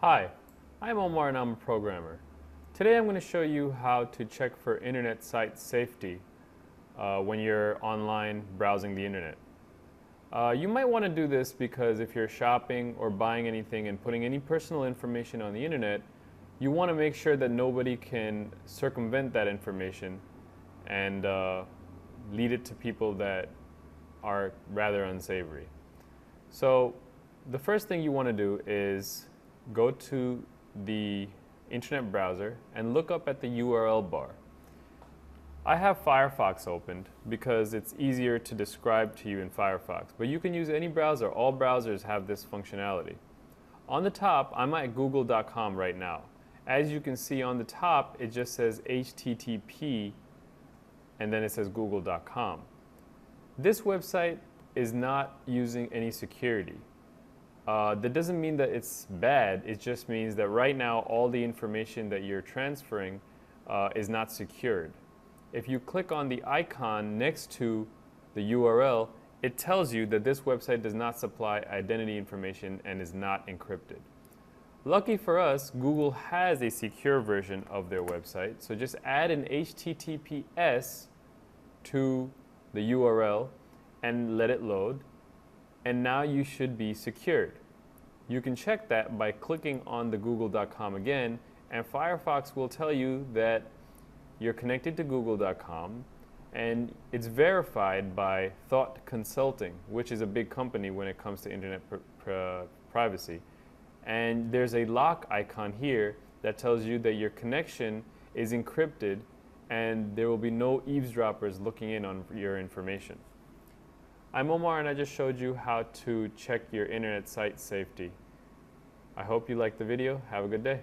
Hi, I'm Omar and I'm a programmer. Today I'm going to show you how to check for internet site safety when you're online browsing the internet. You might want to do this because if you're shopping or buying anything and putting any personal information on the internet, you want to make sure that nobody can circumvent that information and lead it to people that are rather unsavory. So the first thing you want to do is go to the internet browser and look up at the URL bar. I have Firefox opened because it's easier to describe to you in Firefox, but you can use any browser. All browsers have this functionality. On the top, I'm at google.com right now. As you can see on the top, it just says HTTP and then it says google.com. This website is not using any security. That doesn't mean that it's bad, it just means that right now all the information that you're transferring is not secured. If you click on the icon next to the URL, it tells you that this website does not supply identity information and is not encrypted. Lucky for us, Google has a secure version of their website, so just add an HTTPS to the URL and let it load, and now you should be secured. You can check that by clicking on the google.com again, and Firefox will tell you that you're connected to google.com and it's verified by Thought Consulting, which is a big company when it comes to internet privacy. And there's a lock icon here that tells you that your connection is encrypted and there will be no eavesdroppers looking in on your information. I'm Omar and I just showed you how to check your internet site safety. I hope you liked the video. Have a good day.